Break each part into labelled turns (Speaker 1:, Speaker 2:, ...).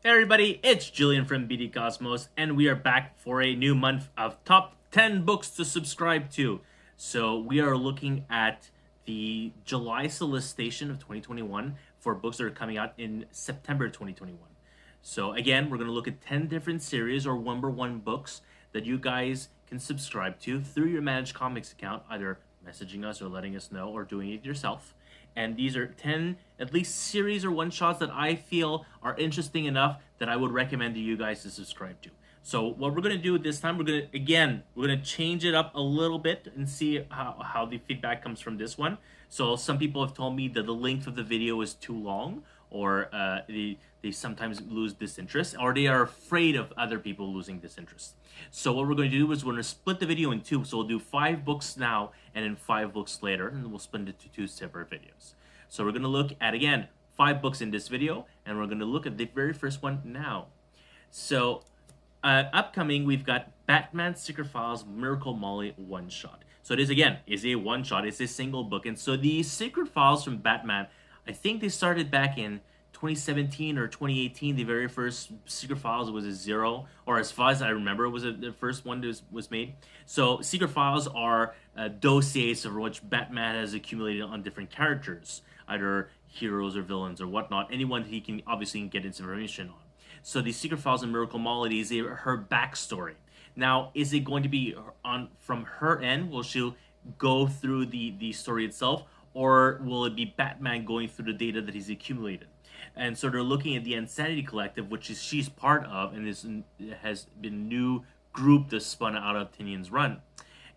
Speaker 1: Hey everybody, it's Julian from BD Cosmos, and we are back for a new month of top 10 books to subscribe to. So we are looking at the July solicitation of 2021 for books that are coming out in September 2021. So again, we're going to look at 10 different series or number one books that you guys can subscribe to through your Managed Comics account, either messaging us or letting us know or doing it yourself. And these are 10 at least series or one shots that I feel are interesting enough that I would recommend to you guys to subscribe to. So what we're going to do this time, we're going to change it up a little bit and see how the feedback comes from this one. So some people have told me that the length of the video is too long, or they sometimes lose disinterest, or they are afraid of other people losing disinterest. So what we're going to do is we're going to split the video in two. So we'll do 5 books now and then 5 books later, and we'll split it into 2 separate videos. So we're going to look at, again, 5 books in this video, and we're going to look at the very first one now. So upcoming, we've got Batman Secret Files Miracle Molly one-shot. So this, again, is a one-shot. It's a single book. And so the Secret Files from Batman, I think they started back in 2017 or 2018. The very first Secret Files was a 0, or as far as I remember, it was the first one that was made. So Secret Files are dossiers of which Batman has accumulated on different characters, either heroes or villains or whatnot, anyone he can obviously get its information on. So the Secret Files of Miracle Molly is her backstory. Now, is it going to be on from her end? Will she go through the story itself, or will it be Batman going through the data that he's accumulated? And so they're looking at the Insanity Collective, which she's part of, and has been a new group that's spun out of Tynion's run.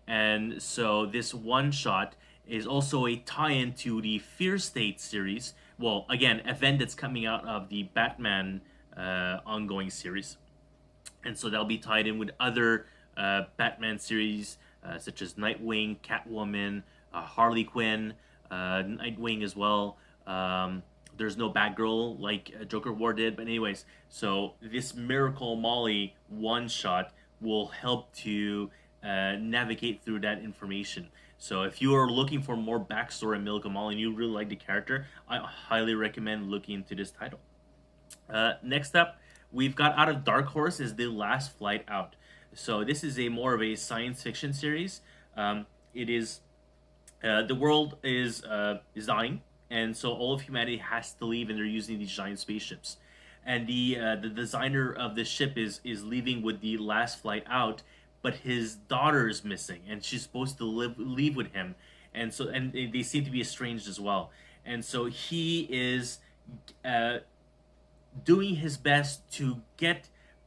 Speaker 1: And so this one-shot is also a tie-in to the Fear State series. Well, again, event that's coming out of the Batman ongoing series. And so that'll be tied in with other Batman series, such as Nightwing, Catwoman, Harley Quinn, Nightwing as well. There's no Batgirl like Joker War did, but anyways, so this Miracle Molly one-shot will help to navigate through that information. So if you are looking for more backstory in Miracle Molly and you really like the character, I highly recommend looking into this title. Next up, we've got out of Dark Horse is The Last Flight Out. So this is a more of a science fiction series. It is the world is dying, and so all of humanity has to leave, and they're using these giant spaceships. And the designer of the ship is leaving with the last flight out, but his daughter is missing, and she's supposed to leave with him, and they seem to be estranged as well. And so he is doing his best to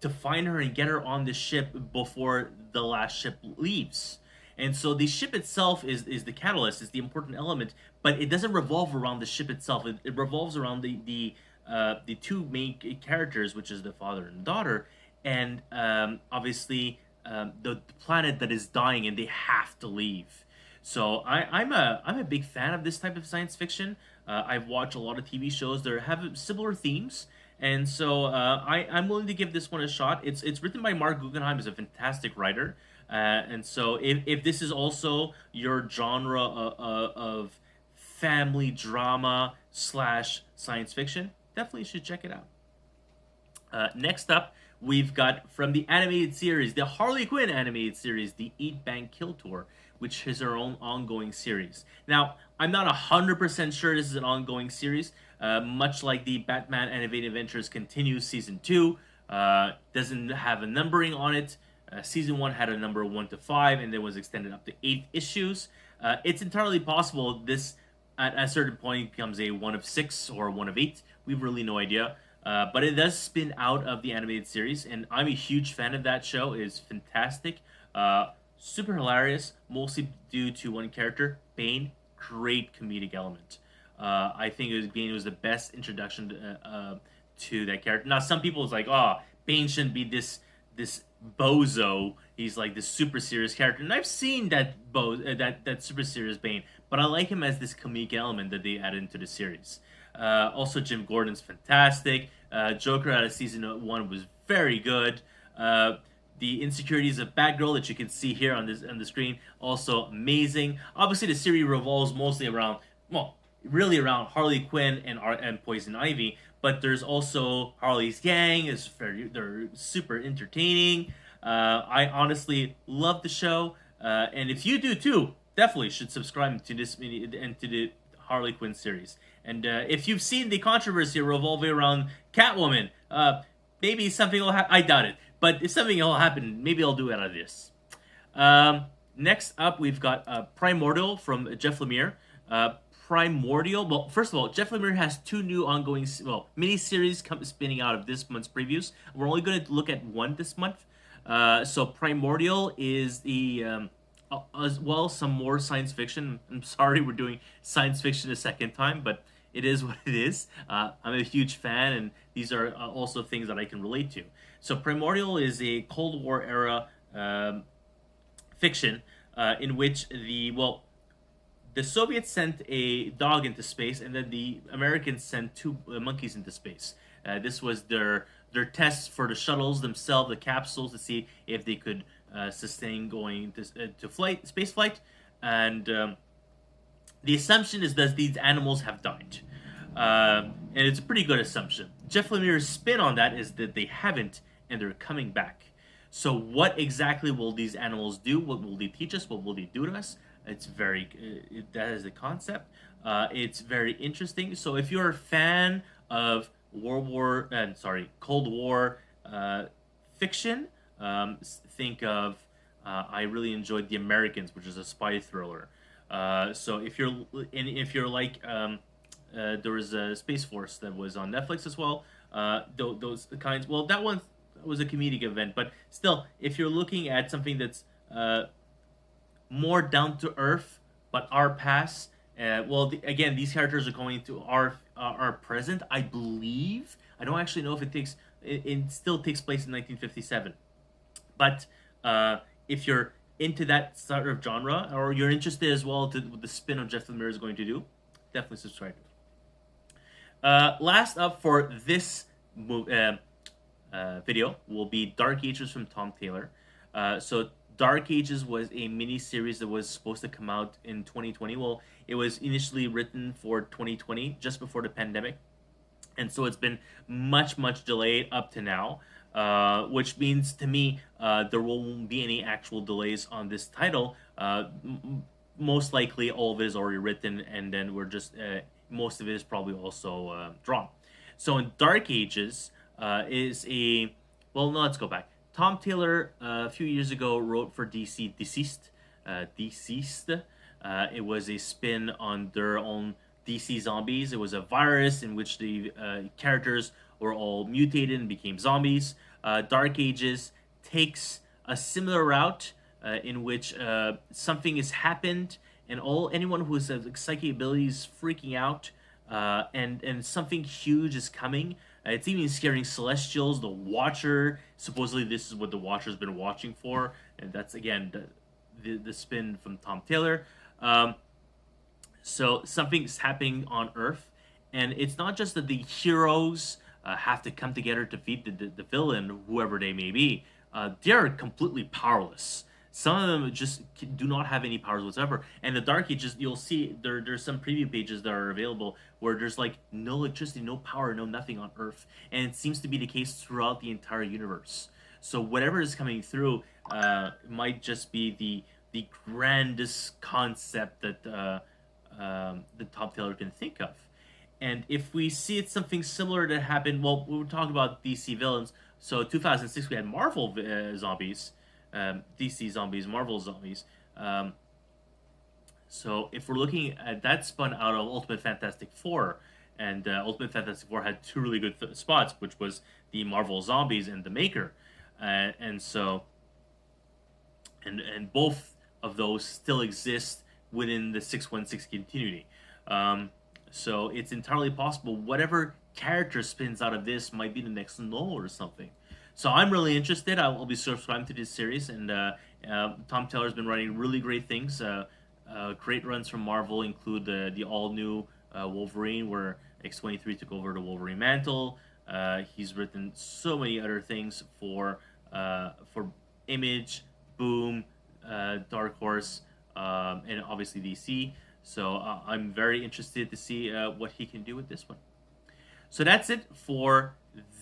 Speaker 1: find her and get her on the ship before the last ship leaves. And so the ship itself is the catalyst, is the important element, but it doesn't revolve around the ship itself. It revolves around the 2 main characters, which is the father and daughter, and obviously the planet that is dying, and they have to leave. So I'm a big fan of this type of science fiction. I've watched a lot of TV shows that have similar themes, and so I'm willing to give this one a shot. It's written by Mark Guggenheim, who's a fantastic writer. And so if this is also your genre of family drama / science fiction, definitely should check it out. Next up, we've got from the animated series, the Harley Quinn animated series, the Eat, Bang, Kill Tour, which is her own ongoing series. Now, I'm not 100% sure this is an ongoing series. Much like the Batman Animated Adventures Continues Season 2, doesn't have a numbering on it. Season 1 had a number 1 to 5, and then was extended up to 8 issues. It's entirely possible this, at a certain point, becomes a 1 of 6 or 1 of 8. We have really no idea. But it does spin out of the animated series, and I'm a huge fan of that show. It is fantastic. Super hilarious, mostly due to one character, Bane. Great comedic element. I think Bane was the best introduction to that character. Now, some people is like, oh, Bane shouldn't be this bozo. He's like this super serious character, and I've seen that super serious Bane, but I like him as this comedic element that they added into the series. Also, Jim Gordon's fantastic. Joker out of season 1 was very good. The insecurities of Batgirl that you can see here on the screen, also amazing. Obviously, the series revolves mostly around, well, really around Harley Quinn and Poison Ivy, but there's also Harley's gang. They're super entertaining. I honestly love the show, and if you do too, definitely should subscribe to this mini and to the Harley Quinn series. And if you've seen the controversy revolving around Catwoman, maybe something will happen. I doubt it, but if something will happen, maybe I'll do it out of this. Next up, we've got Primordial from Jeff Lemire. Primordial. Well, first of all, Jeff Lemire has two new ongoing mini-series spinning out of this month's previews. We're only going to look at one this month. So Primordial is the as well some more science fiction. I'm sorry we're doing science fiction a second time, but it is what it is. I'm a huge fan, and these are also things that I can relate to. So Primordial is a Cold War era fiction in which the Soviets sent a dog into space, and then the Americans sent two monkeys into space. This was their tests for the shuttles themselves, the capsules, to see if they could sustain going to space flight. And the assumption is that these animals have died, and it's a pretty good assumption. Jeff Lemire's spin on that is that they haven't, and they're coming back. So what exactly will these animals do? What will they teach us? What will they do to us? It's that is the concept. It's very interesting. So if you're a fan of Cold War fiction, think of. I really enjoyed The Americans, which is a spy thriller. So if you're like, there was a Space Force that was on Netflix as well. Those kinds. Well, that one was a comedic event, but still, if you're looking at something that's more down to earth, but our past. Again, these characters are going to our present. I believe. I don't actually know if it still takes place in 1957, but if you're into that sort of genre, or you're interested as well to what the spin of Jeff Lemire is going to do, definitely subscribe. Last up for this video will be Dark Ages from Tom Taylor. So Dark Ages was a mini-series that was supposed to come out in 2020. Well, it was initially written for 2020, just before the pandemic. And so it's been much, much delayed up to now, which means to me there won't be any actual delays on this title. Most likely all of it is already written, and then we're just, most of it is probably also drawn. So in Dark Ages is a, well, no, let's go back. Tom Taylor a few years ago wrote for DC Deceased. It was a spin on their own DC Zombies. It was a virus in which the characters were all mutated and became zombies. Dark Ages takes a similar route in which something has happened, and anyone who has psychic abilities freaking out, and something huge is coming. It's even scaring Celestials, the Watcher. Supposedly this is what the Watcher's been watching for, and that's again the spin from Tom Taylor. So something's happening on Earth, and it's not just that the heroes have to come together to defeat the villain, whoever they may be. They're completely powerless. Some of them just do not have any powers whatsoever. And the Dark Ages, you'll see there's some preview pages that are available where there's like no electricity, no power, no nothing on Earth, and it seems to be the case throughout the entire universe. So whatever is coming through might just be the grandest concept that the Tom Taylor can think of. And if we see it's something similar that happened, well, we were talking about DC villains. So 2006 we had Marvel zombies. DC zombies, Marvel zombies. So if we're looking at that spun out of Ultimate Fantastic Four, and Ultimate Fantastic Four had two really good spots, which was the Marvel zombies and the Maker, and both of those still exist within the 616 continuity. So it's entirely possible whatever character spins out of this might be the next Null or something. So I'm really interested. I'll be subscribing to this series, and Tom Taylor's been writing really great things. Great runs from Marvel include the all-new Wolverine, where X-23 took over the Wolverine mantle. He's written so many other things for Image, Boom, Dark Horse, and obviously DC. So I'm very interested to see what he can do with this one. So that's it for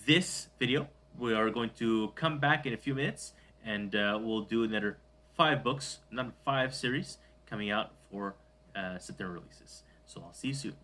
Speaker 1: this video. We are going to come back in a few minutes, and we'll do another 5 books, not 5 series, coming out for September releases. So I'll see you soon.